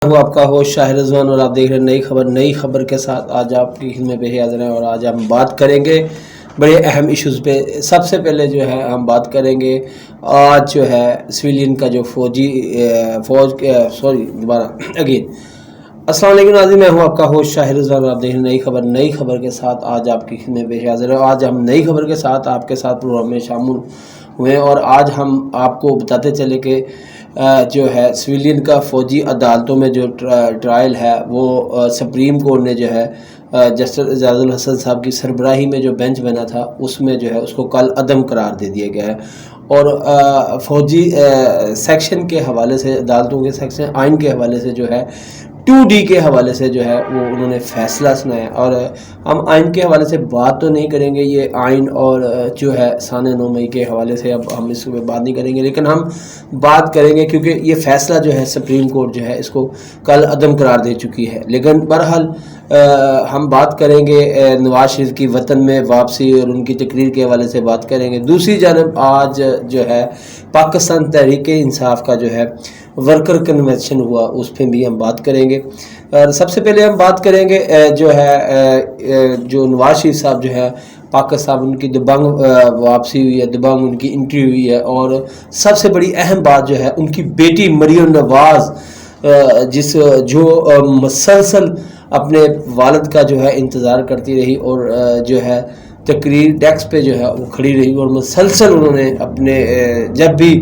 ہوں آپ کا ہوسٹ شاہر رضوان اور آپ دیکھ رہے ہیں نئی خبر کے ساتھ آج آپ کی خدمت پیش حاضر ہیں اور آج ہم بات کریں گے بڑے اہم ایشوز پہ۔ سب سے پہلے جو ہے ہم بات کریں گے آج جو ہے سویلین کا جو السلام علیکم ناظرین، میں ہوں آپ کا ہوسٹ شاہر رضوان اور آپ دیکھ رہے ہیں نئی خبر کے ساتھ آج آپ کی خدمت پیش حاضر ہیں۔ آج ہم نئی خبر کے ساتھ آپ کے ساتھ پروگرام میں شامل ہوئے اور آج ہم آپ کو بتاتے چلے کہ جو ہے سویلین کا فوجی عدالتوں میں جو ٹرائل ہے وہ سپریم کورٹ نے جو ہے جسٹس اعجاز الحسن صاحب کی سربراہی میں جو بینچ بنا تھا اس میں جو ہے اس کو کل عدم قرار دے دیا گیا ہے اور فوجی سیکشن کے حوالے سے، عدالتوں کے سیکشن آئین کے حوالے سے جو ہے 2D کے حوالے سے جو ہے وہ انہوں نے فیصلہ سنایا۔ اور ہم آئین کے حوالے سے بات تو نہیں کریں گے، یہ آئین اور جو ہے سانِ 9 مئی کے حوالے سے اب ہم اس پہ بات نہیں کریں گے، لیکن ہم بات کریں گے کیونکہ یہ فیصلہ جو ہے سپریم کورٹ جو ہے اس کو کل عدم قرار دے چکی ہے۔ لیکن بہرحال ہم بات کریں گے نواز شریف کی وطن میں واپسی اور ان کی تقریر کے حوالے سے بات کریں گے۔ دوسری جانب آج جو ہے پاکستان تحریک انصاف کا جو ہے ورکر کنونشن ہوا، اس پہ بھی ہم بات کریں گے۔ اور سب سے پہلے ہم بات کریں گے جو ہے جو نواز شریف صاحب جو ہے پاکستان، ان کی دبنگ واپسی ہوئی ہے، دبنگ ان کی انٹری ہوئی ہے اور سب سے بڑی اہم بات جو ہے ان کی بیٹی مریم نواز جو مسلسل اپنے والد کا جو ہے انتظار کرتی رہی اور جو ہے تقریر ڈیسک پہ جو ہے وہ کھڑی رہی اور مسلسل انہوں نے اپنے جب بھی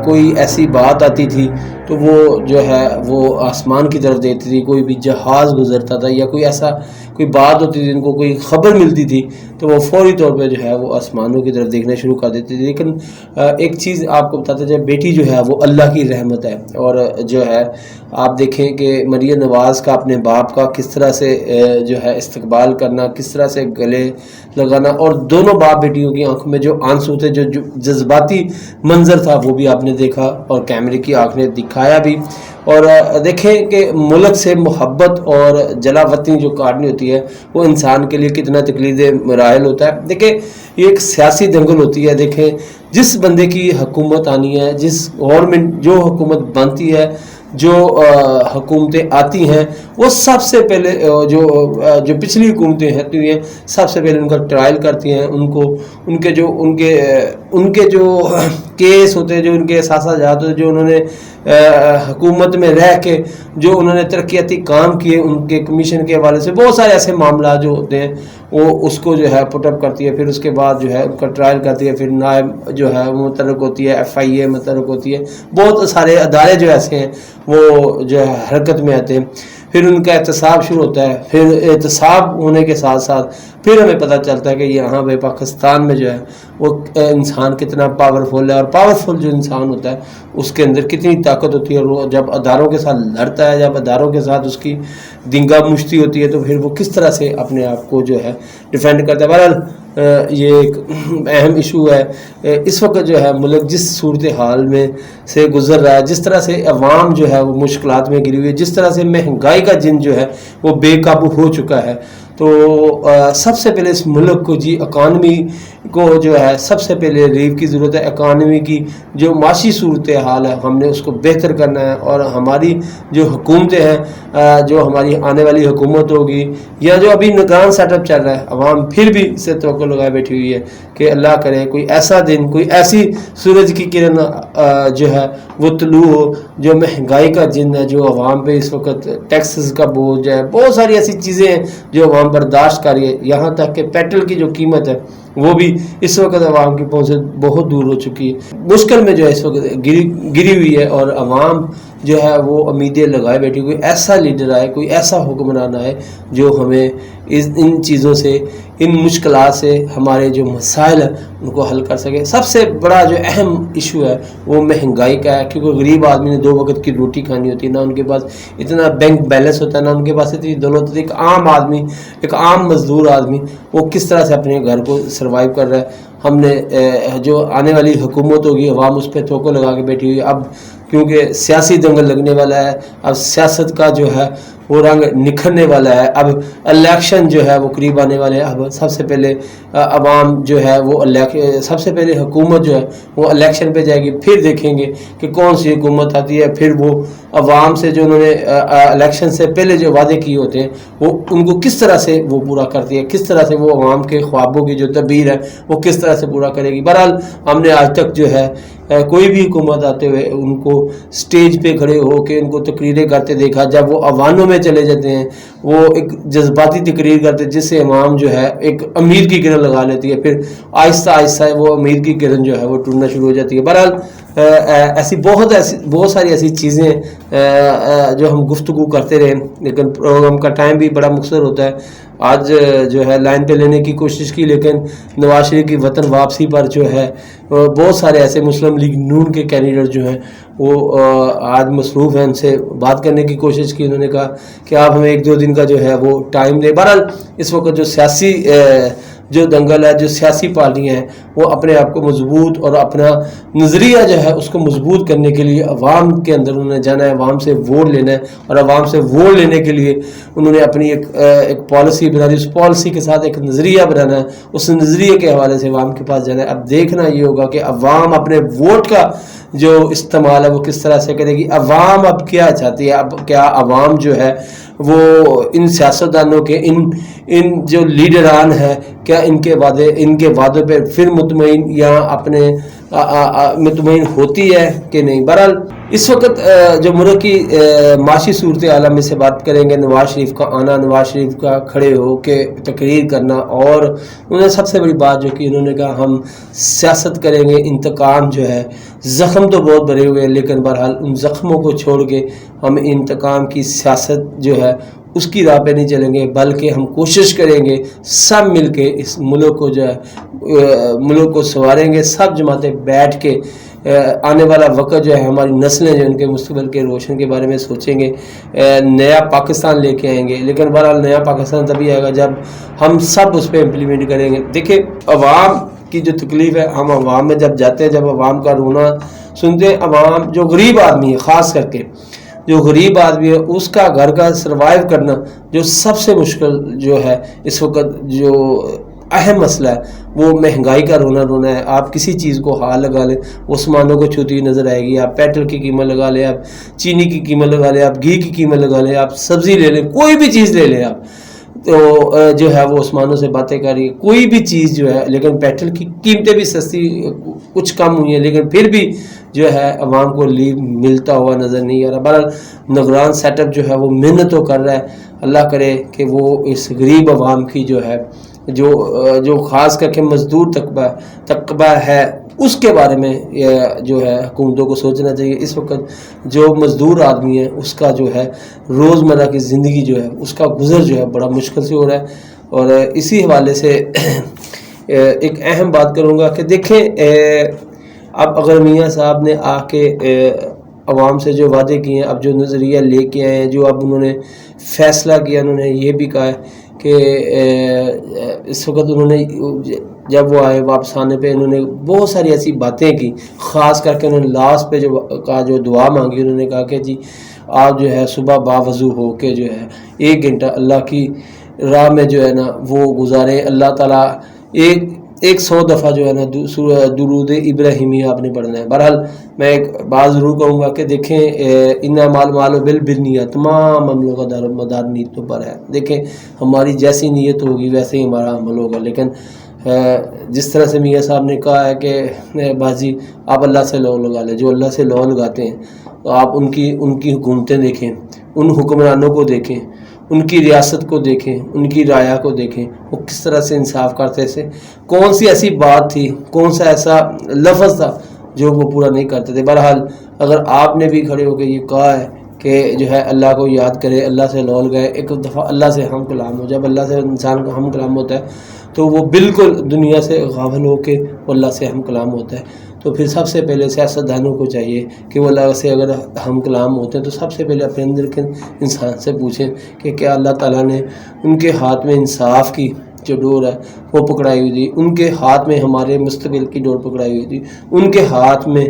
کوئی ایسی بات آتی تھی تو وہ جو ہے وہ آسمان کی طرف دیکھتی تھی، کوئی بھی جہاز گزرتا تھا یا کوئی ایسا کوئی بات ہوتی تھی، ان کو کوئی خبر ملتی تھی تو وہ فوری طور پہ جو ہے وہ آسمانوں کی طرف دیکھنا شروع کر دیتی تھی۔ لیکن ایک چیز آپ کو بتاتے تھے، بیٹی جو ہے وہ اللہ کی رحمت ہے اور جو ہے آپ دیکھیں کہ مریم نواز کا اپنے باپ کا کس طرح سے جو ہے استقبال کرنا، کس طرح سے گلے لگانا اور دونوں باپ بیٹیوں کی آنکھوں میں جو آنسو تھے، جو جذباتی منظر تھا وہ بھی آپ نے دیکھا اور کیمرے کی آنکھ نے دکھایا بھی۔ اور دیکھیں کہ ملک سے محبت اور جلا وطنی جو کاٹنی ہوتی ہے وہ انسان کے لیے کتنا تکلیف دہ مراحل ہوتا ہے۔ دیکھیں یہ ایک سیاسی دنگل ہوتی ہے، دیکھیں جس بندے کی حکومت آنی ہے، جس گورنمنٹ جو حکومت بنتی ہے، جو حکومتیں آتی ہیں، وہ سب سے پہلے جو پچھلی حکومتیں ہوتی ہیں سب سے پہلے ان کا ٹرائل کرتی ہیں، ان کے جو کیس ہوتے ہیں، جو ان کے احساسات ہوتے ہیں، جو انہوں نے حکومت میں رہ کے جو انہوں نے ترقیاتی کام کیے، ان کے کمیشن کے حوالے سے بہت سارے ایسے معاملات جو ہوتے ہیں وہ اس کو جو ہے پٹ اپ کرتی ہے، پھر اس کے بعد جو ہے ان کا ٹرائل کرتی ہے، پھر نائب جو ہے وہ متحرک ہوتی ہے، FIA متحرک ہوتی ہے، بہت سارے ادارے جو ایسے ہیں وہ جو ہے حرکت میں آتے ہیں، پھر ان کا احتساب شروع ہوتا ہے، پھر احتساب ہونے کے ساتھ ساتھ پھر ہمیں پتہ چلتا ہے کہ یہاں پہ پاکستان میں جو ہے وہ انسان کتنا پاورفل ہے اور پاورفل جو انسان ہوتا ہے اس کے اندر کتنی طاقت ہوتی ہے اور وہ جب اداروں کے ساتھ لڑتا ہے، جب اداروں کے ساتھ اس کی دنگا مشتی ہوتی ہے تو پھر وہ کس طرح سے اپنے آپ کو جو ہے ڈیفینڈ کرتا ہے۔ بہرحال یہ ایک اہم ایشو ہے۔ اس وقت جو ہے ملک جس صورتحال میں سے گزر رہا ہے، جس طرح سے عوام جو ہے وہ مشکلات میں گری ہوئی ہے، جس طرح سے مہنگائی کا جن جو ہے وہ بے قابو ہو چکا ہے، تو سب سے پہلے اس ملک کو اکانومی کو جو ہے سب سے پہلے ریلیف کی ضرورت ہے۔ اکانومی کی جو معاشی صورتحال ہے ہم نے اس کو بہتر کرنا ہے اور ہماری جو حکومتیں ہیں، جو ہماری آنے والی حکومت ہوگی یا جو ابھی نگران سیٹ اپ چل رہا ہے، عوام پھر بھی اس سے توقع لگائے بیٹھی ہوئی ہے کہ اللہ کرے کوئی ایسا دن، کوئی ایسی سورج کی کرن جو ہے وہ طلوع ہو، جو مہنگائی کا جن ہے، جو عوام پہ اس وقت ٹیکسز کا بوجھ ہے، بہت ساری ایسی چیزیں ہیں جو عوام برداشت کر رہی ہے، یہاں تک کہ پیٹرول کی جو قیمت ہے وہ بھی اس وقت عوام کی پہنچ سے بہت دور ہو چکی ہے، مشکل میں جو ہے اس وقت گری ہوئی ہے اور عوام جو ہے وہ امیدیں لگائے بیٹھی، کوئی ایسا لیڈر آئے، کوئی ایسا حکمران آئے جو ہمیں ان چیزوں سے، ان مشکلات سے ہمارے جو مسائل ہیں ان کو حل کر سکے۔ سب سے بڑا جو اہم ایشو ہے وہ مہنگائی کا ہے، کیونکہ غریب آدمی نے 2 وقت کی روٹی کھانی ہوتی ہے، نہ ان کے پاس اتنا بینک بیلنس ہوتا ہے، نہ ان کے پاس اتنی دولت ہوتی ہے۔ ایک عام آدمی، ایک عام مزدور آدمی وہ کس طرح سے اپنے گھر کو سروائیو کر رہا ہے۔ ہم نے جو آنے والی حکومت ہوگی عوام اس پہ توقع لگا کے بیٹھی ہوئی ہے، اب کیونکہ سیاسی دنگل لگنے والا ہے، اب سیاست کا جو ہے وہ رنگ نکھرنے والا ہے. اب الیکشن جو ہے وہ قریب آنے والے ہیں. اب سب سے پہلے عوام جو ہے وہ سب سے پہلے حکومت جو ہے وہ الیکشن پہ جائے گی. پھر دیکھیں گے کہ کون سی حکومت آتی ہے. پھر وہ عوام سے جو انہوں نے الیکشن سے پہلے جو وعدے کیے ہوتے ہیں وہ ان کو کس طرح سے وہ پورا کرتی ہے, کس طرح سے وہ عوام کے خوابوں کی جو تعبیر ہے وہ کس طرح سے پورا کرے گی. بہرحال ہم نے آج تک جو ہے کوئی بھی حکومت آتے ہوئے ان کو سٹیج پہ کھڑے ہو کے ان کو تقریریں کرتے دیکھا. جب وہ عواموں میں چلے جاتے ہیں وہ ایک جذباتی تقریر کرتے ہیں جس سے عوام جو ہے ایک امید کی کرن لگا لیتی ہے. پھر آہستہ آہستہ وہ امید کی کرن جو ہے وہ ٹوٹنا شروع ہو جاتی ہے. بہرحال ایسی بہت ساری ایسی چیزیں جو ہم گفتگو کرتے رہے, لیکن پروگرام کا ٹائم بھی بڑا مختصر ہوتا ہے. آج جو ہے لائن پہ لینے کی کوشش کی, لیکن نواز شریف کی وطن واپسی پر جو ہے بہت سارے ایسے مسلم لیگ نون کے کینڈیڈیٹ جو ہیں وہ آج مصروف ہیں. ان سے بات کرنے کی کوشش کی. انہوں نے کہا کہ آپ ہمیں 1-2 دن کا جو ہے وہ ٹائم دیں. بہرحال اس وقت جو سیاسی جو دنگل ہے, جو سیاسی پارٹیاں ہیں وہ اپنے آپ کو مضبوط اور اپنا نظریہ جو ہے اس کو مضبوط کرنے کے لیے عوام کے اندر انہوں نے جانا ہے, عوام سے ووٹ لینا ہے. اور عوام سے ووٹ لینے کے لیے انہوں نے اپنی ایک پالیسی بنا دی. اس پالیسی کے ساتھ ایک نظریہ بنانا ہے, اس نظریے کے حوالے سے عوام کے پاس جانا ہے. اب دیکھنا یہ ہوگا کہ عوام اپنے ووٹ کا جو استعمال ہے وہ کس طرح سے کرے گی. عوام اب کیا چاہتی ہے, اب کیا عوام جو ہے وہ ان سیاستدانوں کے ان جو لیڈران ہیں کیا ان کے وعدوں پہ پھر مطمئن یا اپنے مطمئن ہوتی ہے کہ نہیں. بہرحال اس وقت جو ملک کی معاشی صورتحال میں سے بات کریں گے, نواز شریف کا آنا, نواز شریف کا کھڑے ہو کے تقریر کرنا, اور انہوں نے سب سے بڑی بات جو کی, انہوں نے کہا ہم سیاست کریں گے, انتقام جو ہے, زخم تو بہت بھرے ہوئے ہیں لیکن بہرحال ان زخموں کو چھوڑ کے ہم انتقام کی سیاست جو ہے اس کی راہ پہ نہیں چلیں گے, بلکہ ہم کوشش کریں گے سب مل کے اس ملک کو جو ہے ملک کو سنواریں گے. سب جماعتیں بیٹھ کے آنے والا وقت جو ہے ہماری نسلیں جو ان کے مستقبل کے روشن کے بارے میں سوچیں گے, نیا پاکستان لے کے آئیں گے. لیکن بہرحال نیا پاکستان تبھی آئے گا جب ہم سب اس پہ امپلیمنٹ کریں گے. دیکھیں عوام کی جو تکلیف ہے, ہم عوام میں جب جاتے ہیں, جب عوام کا رونا سنتے ہیں, عوام جو غریب آدمی ہے, خاص کر کے جو غریب آدمی ہے اس کا گھر کا سروائیو کرنا جو سب سے مشکل جو ہے اس وقت جو اہم مسئلہ ہے وہ مہنگائی کا رونا ہے. آپ کسی چیز کو ہاتھ لگا لیں وہ سامانوں کو چھوتی ہوئی نظر آئے گی. آپ پیٹرول کی قیمت لگا لیں, آپ چینی کی قیمت لگا لیں, آپ گھی کی قیمت لگا لیں, آپ سبزی لے لیں, کوئی بھی چیز لے لیں آپ, تو جو ہے وہ آسمانوں سے باتیں کر رہی ہے. کوئی بھی چیز جو ہے, لیکن پیٹرول کی قیمتیں بھی سستی کچھ کم ہوئی ہیں, لیکن پھر بھی جو ہے عوام کو لیو ملتا ہوا نظر نہیں آ رہا. بہرحال نگران سیٹ اپ جو ہے وہ محنت تو کر رہا ہے. اللہ کرے کہ وہ اس غریب عوام کی جو ہے جو خاص کر کے مزدور طبقہ ہے اس کے بارے میں جو ہے حکومتوں کو سوچنا چاہیے. اس وقت جو مزدور آدمی ہے اس کا جو ہے روزمرہ کی زندگی جو ہے اس کا گزر جو ہے بڑا مشکل سے ہو رہا ہے. اور اسی حوالے سے ایک اہم بات کروں گا کہ دیکھیں اب اگر میاں صاحب نے آ کے عوام سے جو وعدے کیے ہیں, اب جو نظریہ لے کے آئے ہیں, جو اب انہوں نے فیصلہ کیا, انہوں نے یہ بھی کہا ہے کہ اس وقت انہوں نے جب وہ آئے واپس آنے پہ انہوں نے بہت ساری ایسی باتیں کی, خاص کر کے انہوں نے لاسٹ پہ جو دعا مانگی, انہوں نے کہا کہ جی آپ جو ہے صبح باوضو ہو کے جو ہے 1 گھنٹہ اللہ کی راہ میں جو ہے نا وہ گزاریں. اللہ تعالیٰ 100 دفعہ جو ہے نا درود ابراہیمی آپ نے پڑھنا ہے. بہرحال میں ایک بات ضرور کہوں گا کہ دیکھیں مال و بالبنیات, تمام عملوں کا دار مدار نیتوں پر ہے. دیکھیں ہماری جیسی نیت ہوگی ویسے ہی ہمارا عمل ہوگا. لیکن جس طرح سے میاں صاحب نے کہا ہے کہ بازی آپ اللہ سے لو لگا لیں, جو اللہ سے لو لگاتے ہیں تو آپ ان کی حکومتیں دیکھیں, ان حکمرانوں کو دیکھیں, ان کی ریاست کو دیکھیں, ان کی رایا کو دیکھیں, وہ کس طرح سے انصاف کرتے تھے. کون سی ایسی بات تھی, کون سا ایسا لفظ تھا جو وہ پورا نہیں کرتے تھے. بہرحال اگر آپ نے بھی کھڑے ہو کے یہ کہا ہے کہ جو ہے اللہ کو یاد کرے, اللہ سے لول گئے, ایک دفعہ اللہ سے ہم کلام ہو, جب اللہ سے انسان کا ہم کلام ہوتا ہے تو وہ بالکل دنیا سے غافل ہو کے اللہ سے ہم کلام ہوتا ہے. تو پھر سب سے پہلے سیاستدانوں کو چاہیے کہ وہ اللہ سے اگر ہم کلام ہوتے ہیں تو سب سے پہلے اپنے اندر کے انسان سے پوچھیں کہ کیا اللہ تعالیٰ نے ان کے ہاتھ میں انصاف کی جو ڈور ہے وہ پکڑائی ہوئی تھی, ان کے ہاتھ میں ہمارے مستقبل کی ڈور پکڑائی ہوئی تھی, ان کے ہاتھ میں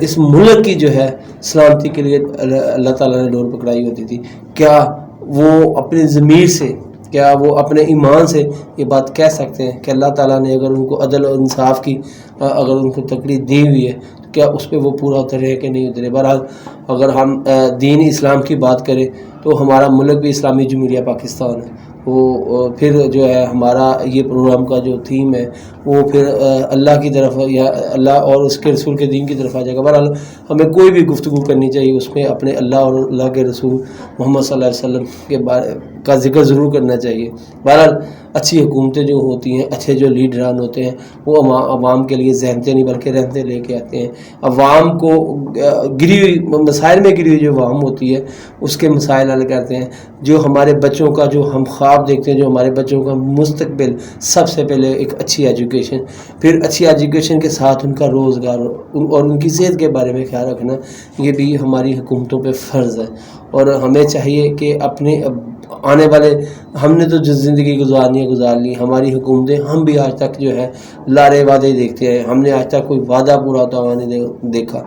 اس ملک کی جو ہے سلامتی کے لیے اللہ تعالیٰ نے ڈور پکڑائی ہوتی تھی. کیا وہ اپنی ضمیر سے, کیا وہ اپنے ایمان سے یہ بات کہہ سکتے ہیں کہ اللہ تعالیٰ نے اگر ان کو عدل اور انصاف کی اگر ان کو تکلیف دی ہوئی ہے تو کیا اس پہ وہ پورا اترے کہ نہیں اترے؟ بہرحال اگر ہم دین اسلام کی بات کریں تو ہمارا ملک بھی اسلامی جمہوریہ پاکستان ہے. وہ پھر جو ہے ہمارا یہ پروگرام کا جو تھیم ہے وہ پھر اللہ کی طرف یا اللہ اور اس کے رسول کے دین کی طرف آ جائے گا. بہرحال ہمیں کوئی بھی گفتگو کرنی چاہیے اس میں اپنے اللہ اور اللہ کے رسول محمد صلی اللہ علیہ وسلم کے بارے کا ذکر ضرور کرنا چاہیے. بہرحال اچھی حکومتیں جو ہوتی ہیں, اچھے جو لیڈران ہوتے ہیں وہ عوام کے لیے ذہنتیں نہیں بلکہ رحمتیں لے کے آتے ہیں. عوام کو گری ہوئی مسائل میں گری ہوئی جو عوام ہوتی ہے اس کے مسائل حل کرتے ہیں. جو ہمارے بچوں کا جو ہم خواب دیکھتے ہیں, جو ہمارے بچوں کا مستقبل, سب سے پہلے ایک اچھی ایجوکیشن, پھر اچھی ایجوکیشن کے ساتھ ان کا روزگار اور ان کی صحت کے بارے میں خیال رکھنا, یہ بھی ہماری حکومتوں پہ فرض ہے. اور ہمیں چاہیے کہ اپنے آنے والے, ہم نے تو جو زندگی گزارنی ہے گزار لی, ہماری حکومتیں, ہم بھی آج تک جو ہے لارے وعدے دیکھتے ہیں, ہم نے آج تک کوئی وعدہ پورا ہوتا ہوا نہیں دیکھا.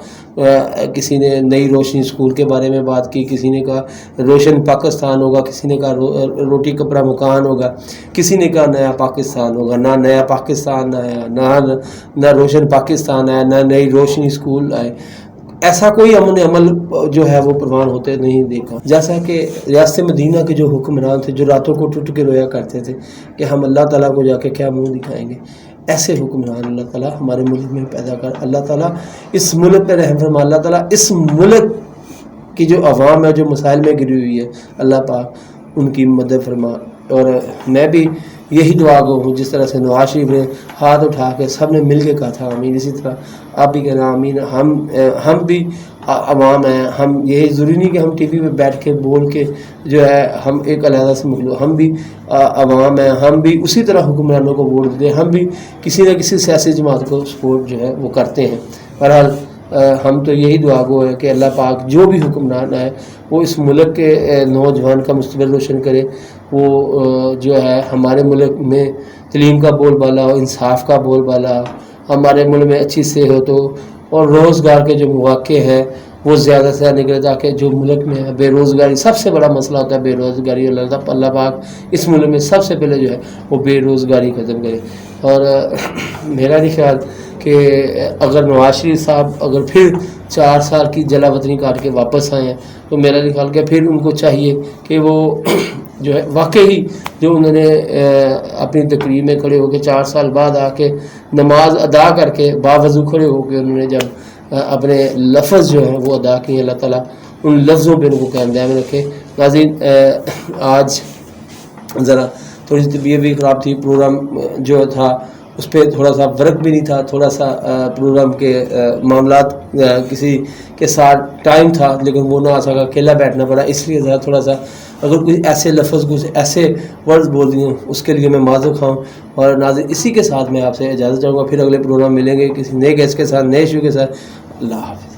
کسی نے نئی روشنی اسکول کے بارے میں بات کی, کسی نے کہا روشن پاکستان ہوگا, کسی نے کہا روٹی کپڑا مکان ہوگا, کسی نے کہا نیا پاکستان ہوگا. نہ نیا پاکستان آیا, نہ روشن پاکستان آیا, نہ نئی روشنی اسکول آئے. ایسا کوئی عمل جو ہے وہ پروان ہوتے نہیں دیکھا. جیسا کہ ریاست مدینہ کے جو حکمران تھے جو راتوں کو ٹوٹ کے رویا کرتے تھے کہ ہم اللہ تعالیٰ کو جا کے کیا منہ دکھائیں گے, ایسے حکمران اللہ تعالیٰ ہمارے ملک میں پیدا کر. اللہ تعالیٰ اس ملک پہ رحم فرما. اللہ تعالیٰ اس ملک کی جو عوام ہے جو مسائل میں گری ہوئی ہے, اللہ پاک ان کی مدد فرما. اور میں بھی یہی دعا گو ہوں, جس طرح سے نواز شریف نے ہاتھ اٹھا کے سب نے مل کے کہا تھا آمین, اسی طرح آپ بھی کہنا آمین. ہم بھی عوام ہیں, ہم یہی ضروری نہیں کہ ہم ٹی وی پہ بیٹھ کے بول کے جو ہے ہم ایک علیحدہ سے مخلوق, ہم بھی عوام ہیں, ہم بھی اسی طرح حکمرانوں کو ووٹ دیتے ہیں, ہم بھی کسی نہ کسی سیاسی جماعت کو سپورٹ جو ہے وہ کرتے ہیں. بہرحال ہم تو یہی دعا گو ہے کہ اللہ پاک جو بھی حکمران ہے وہ اس ملک کے نوجوان کا مستقبل روشن کرے. وہ جو ہے ہمارے ملک میں تعلیم کا بول بالا ہو, انصاف کا بول بالا ہو, ہمارے ملک میں اچھی صحت ہو اور روزگار کے جو مواقع ہیں وہ زیادہ سے زیادہ نکلے, تاکہ جو ملک میں ہے بے روزگاری, سب سے بڑا مسئلہ ہوتا ہے بے روزگاری. اللہ پاک اس ملک میں سب سے پہلے جو ہے وہ بے روزگاری ختم کرے. اور میرا نہیں خیال کہ اگر نواز شریف صاحب اگر پھر 4 سال کی جلا وطنی کاٹ کے واپس آئے ہیں تو میرا نہیں خیال کہ پھر ان کو چاہیے کہ وہ جو ہے واقعی جو انہوں نے اپنی تقریر میں کھڑے ہو کے 4 سال بعد آ کے نماز ادا کر کے باوضو کھڑے ہو کے انہوں نے جب اپنے لفظ جو ہیں وہ ادا کیے, اللہ تعالیٰ ان لفظوں پہ ان کو قائم دائم رکھے. ناظرین, آج ذرا تھوڑی سی طبیعت بھی خراب تھی, پروگرام جو تھا اس پہ تھوڑا سا ورک بھی نہیں تھا, تھوڑا سا پروگرام کے معاملات کسی کے ساتھ ٹائم تھا لیکن وہ نہ آ سکا, اکیلا بیٹھنا پڑا, اس لیے ذرا تھوڑا سا اگر کوئی ایسے لفظ کچھ ایسے ورڈز بول دیے اس کے لیے میں معذر خواہ ہوں. اور ناظرین اسی کے ساتھ میں آپ سے اجازت چاہوں گا, پھر اگلے پروگرام ملیں گے کسی نئے گیسٹ کے ساتھ, نئے ایشو کے ساتھ. اللہ حافظ.